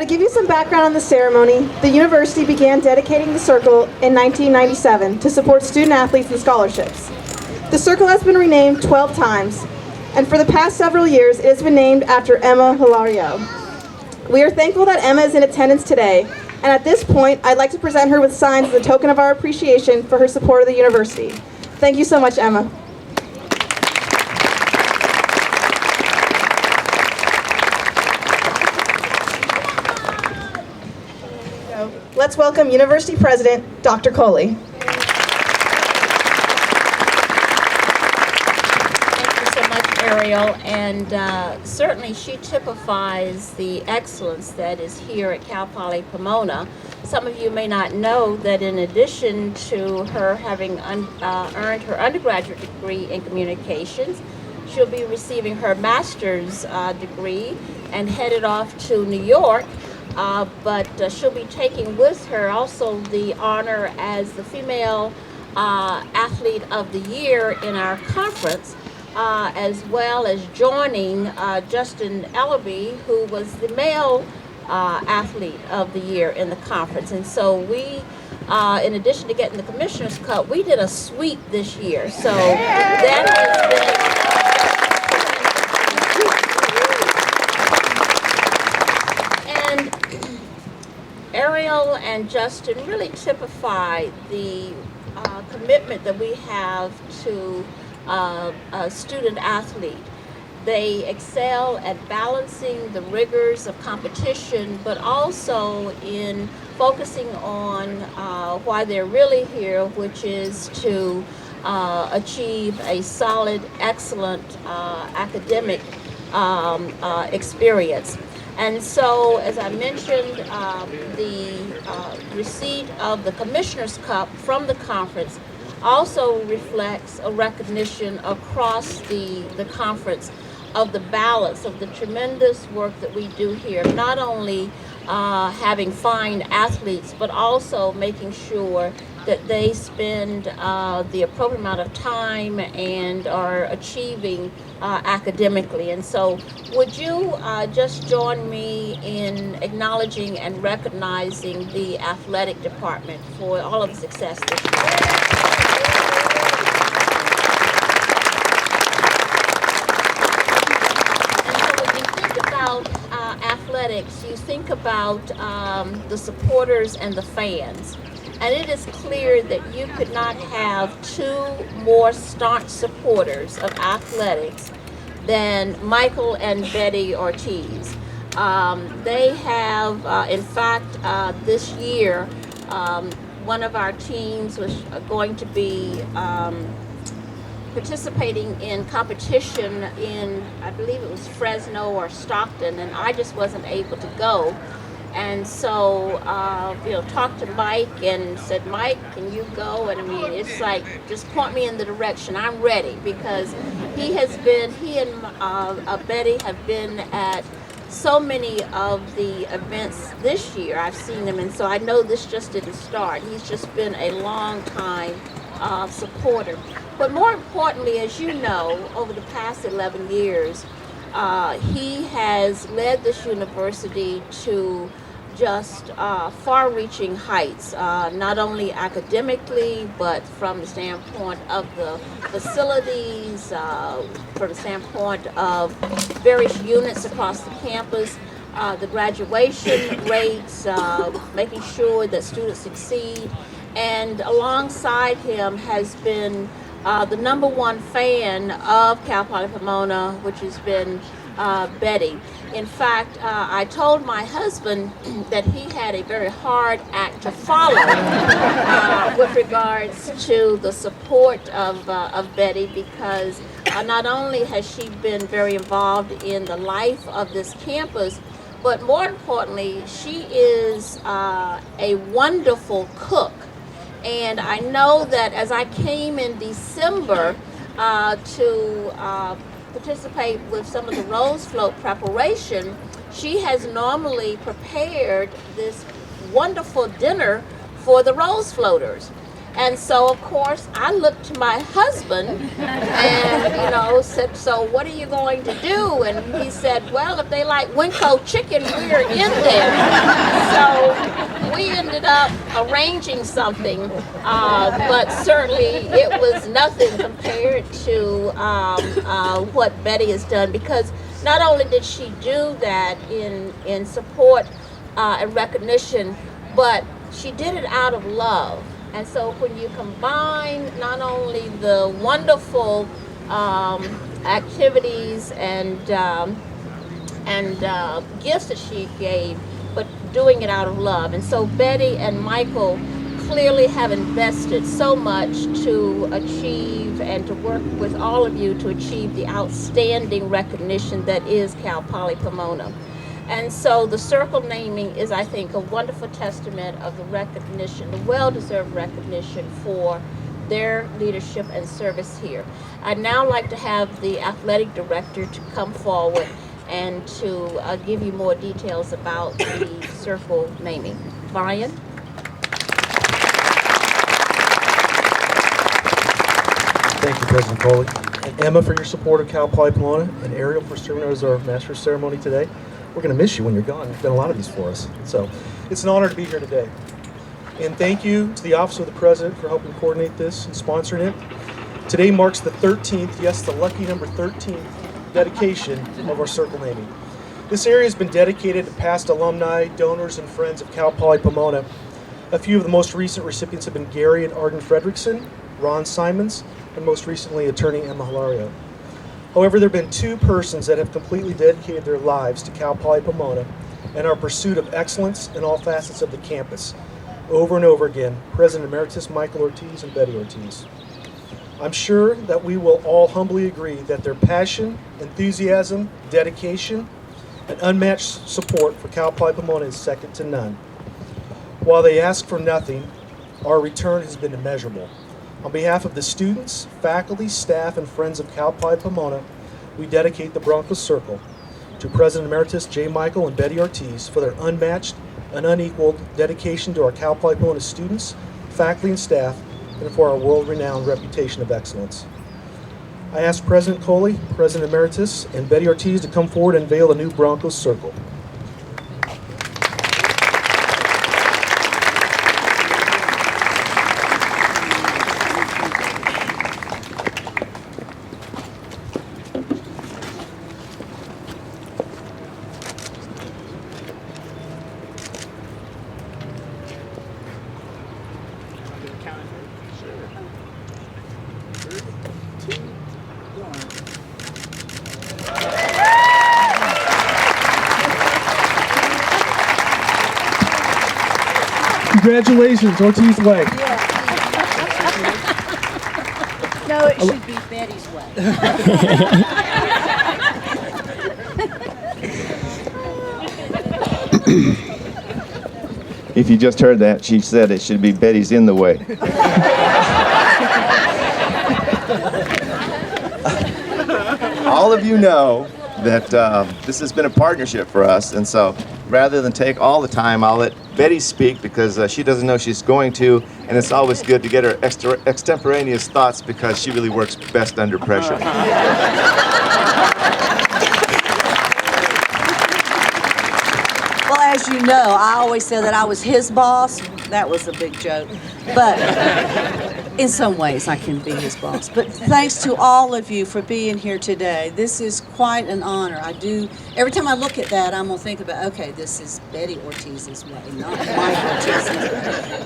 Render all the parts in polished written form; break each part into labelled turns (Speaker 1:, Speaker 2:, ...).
Speaker 1: to give you some background on the ceremony, the university began dedicating the Circle in 1997 to support student athletes and scholarships. The Circle has been renamed 12 times, and for the past several years, it has been named after Emma Hilario. We are thankful that Emma is in attendance today, and at this point, I'd like to present her with signs as a token of our appreciation for her support of the university. Thank you so much, Emma. Let's welcome University President Dr. Coley.
Speaker 2: Thank you so much, Ariel, and certainly she typifies the excellence that is here at Cal Poly Pomona. Some of you may not know that in addition to her having earned her undergraduate degree in communications, she'll be receiving her master's degree and headed off to New York. But she'll be taking with her also the honor as the Female Athlete of the Year in our conference, as well as joining Justin Ellaby, who was the Male Athlete of the Year in the conference. And so we, in addition to getting the Commissioner's Cup, we did a sweep this year. So that has been... Ariel and Justin really typify the commitment that we have to a student athlete. They excel at balancing the rigors of competition, but also in focusing on why they're really here, which is to achieve a solid, excellent academic experience. And so, as I mentioned, the receipt of the Commissioner's Cup from the conference also reflects a recognition across the conference of the balance of the tremendous work that we do here, not only having fine athletes, but also making sure that they spend the appropriate amount of time and are achieving academically. And so would you just join me in acknowledging and recognizing the athletic department for all of the success this year? Athletics, you think about the supporters and the fans, and it is clear that you could not have two more staunch supporters of athletics than Michael and Betty Ortiz. They have, in fact, this year, one of our teams was going to be participating in competition in, I believe it was Fresno or Stockton, and I just wasn't able to go. And so, talked to Mike and said, Mike, can you go? And I mean, it's like, just point me in the direction. I'm ready, because he and Betty have been at so many of the events this year. I've seen them, and so I know this just didn't start. He's just been a long time supporter. But more importantly, as you know, over the past 11 years, he has led this university to just far-reaching heights, not only academically, but from the standpoint of the facilities, from the standpoint of various units across the campus, the graduation rates, making sure that students succeed. And alongside him has been the number one fan of Cal Poly Pomona, which has been Betty. In fact, I told my husband that he had a very hard act to follow with regards to the support of Betty, because not only has she been very involved in the life of this campus, but more importantly, she is a wonderful cook. And I know that as I came in December to participate with some of the Rose Float preparation, she has normally prepared this wonderful dinner for the Rose Floaters. And so, of course, I looked to my husband and, said, so what are you going to do? And he said, well, if they like Winco chicken, we're in there. So we ended up arranging something, but certainly it was nothing compared to what Betty has done, because not only did she do that in support and recognition, but she did it out of love. And so when you combine not only the wonderful activities and gifts that she gave, but doing it out of love. And so Betty and Michael clearly have invested so much to achieve and to work with all of you to achieve the outstanding recognition that is Cal Poly Pomona. And so the circle naming is, I think, a wonderful testament of the recognition, the well-deserved recognition for their leadership and service here. I'd now like to have the athletic director to come forward and to give you more details about the circle naming. Brian?
Speaker 3: Thank you, President Coley, and Emma for your support of Cal Poly Pomona, and Ariel for serving as our master of ceremony today. We're going to miss you when you're gone. You've done a lot of these for us. So it's an honor to be here today. And thank you to the Office of the President for helping coordinate this and sponsoring it. Today marks the 13th, yes, the lucky number 13th, dedication of our circle naming. This area has been dedicated to past alumni, donors, and friends of Cal Poly Pomona. A few of the most recent recipients have been Gary and Arden Fredrickson, Ron Simons, and most recently attorney Emma Hilario. However, there have been two persons that have completely dedicated their lives to Cal Poly Pomona and our pursuit of excellence in all facets of the campus. Over and over again, President Emeritus Michael Ortiz and Betty Ortiz. I'm sure that we will all humbly agree that their passion, enthusiasm, dedication, and unmatched support for Cal Poly Pomona is second to none. While they ask for nothing, our return has been immeasurable. On behalf of the students, faculty, staff, and friends of Cal Poly Pomona, we dedicate the Bronco Circle to President Emeritus J. Michael and Betty Ortiz for their unmatched and unequaled dedication to our Cal Poly Pomona students, faculty, and staff, and for our world-renowned reputation of excellence. I ask President Coley, President Emeritus, and Betty Ortiz to come forward and unveil the new Bronco Circle. Congratulations, Ortiz way.
Speaker 4: No, it should be Betty's way.
Speaker 5: If you just heard that, she said it should be Betty's in the way. All of you know that this has been a partnership for us, and so rather than take all the time, I'll let Betty speak because she doesn't know she's going to, and it's always good to get her extemporaneous thoughts because she really works best under pressure.
Speaker 4: Well, as you know, I always said that I was his boss. That was a big joke. But in some ways, I can be his boss. But thanks to all of you for being here today. This is quite an honor. Every time I look at that, I'm going to think about, okay, this is Betty Ortiz's way, not Mike Ortiz's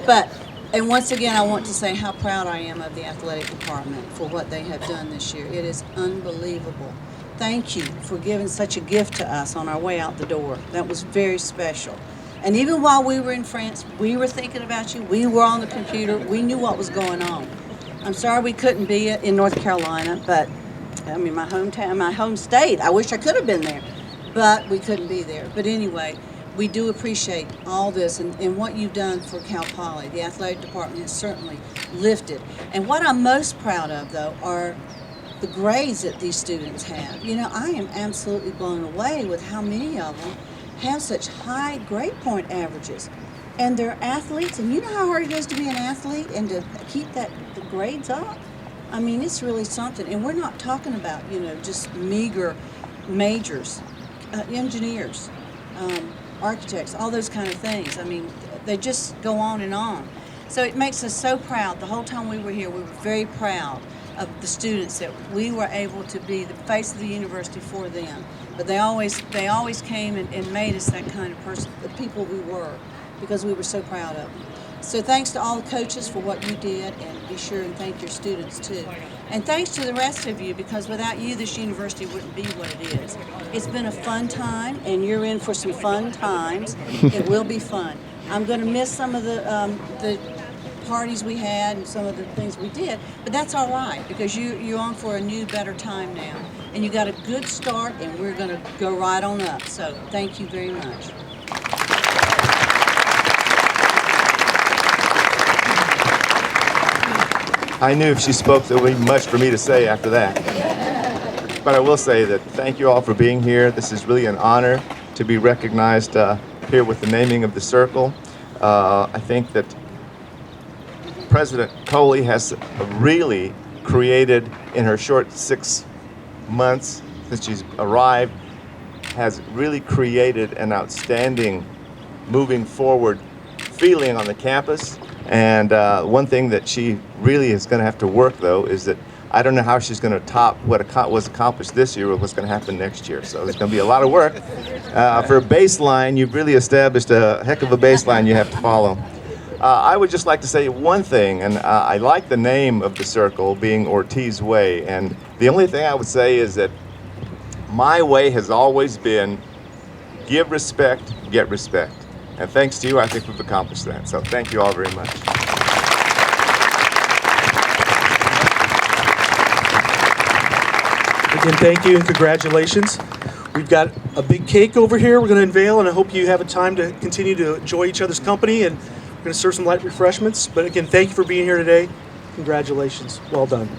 Speaker 4: way. And once again, I want to say how proud I am of the athletic department for what they have done this year. It is unbelievable. Thank you for giving such a gift to us on our way out the door. That was very special. And even while we were in France, we were thinking about you. We were on the computer. We knew what was going on. I'm sorry we couldn't be in North Carolina, but I mean, my hometown, my home state. I wish I could have been there, but we couldn't be there. But anyway, we do appreciate all this and what you've done for Cal Poly. The athletic department has certainly lifted. And what I'm most proud of, though, are the grades that these students have. You know, I am absolutely blown away with how many of them have such high grade point averages. and they're athletes, and you know how hard it is to be an athlete and to keep the grades up? I mean, it's really something. And we're not talking about, just meager majors, engineers, architects, all those kind of things. I mean, they just go on and on. So it makes us so proud. The whole time we were here, we were very proud of the students that we were able to be the face of the university for them. But they always came and made us that kind of person, the people we were, because we were so proud of them. So thanks to all the coaches for what you did, and be sure and thank your students too. And thanks to the rest of you, because without you, this university wouldn't be what it is. It's been a fun time, and you're in for some fun times. It will be fun. I'm going to miss some of the parties we had and some of the things we did, but that's all right, because you're on for a new, better time now. And you got a good start, and we're going to go right on up. So thank you very much.
Speaker 5: I knew if she spoke, there would be much for me to say after that. But I will say that thank you all for being here. This is really an honor to be recognized here with the naming of the circle. I think that President Coley has really created, in her short 6 months since she's arrived, has really created an outstanding moving forward feeling on the campus. And one thing that she really is going to have to work, though, is that I don't know how she's going to top what was accomplished this year or what's going to happen next year. So there's going to be a lot of work. For a baseline, you've really established a heck of a baseline you have to follow. I would just like to say one thing, and I like the name of the circle being Ortiz Way. And the only thing I would say is that my way has always been give respect, get respect. And thanks to you, I think we've accomplished that. So thank you all very much.
Speaker 3: Again, thank you and congratulations. We've got a big cake over here we're going to unveil, and I hope you have a time to continue to enjoy each other's company, and we're going to serve some light refreshments. But again, thank you for being here today. Congratulations. Well done.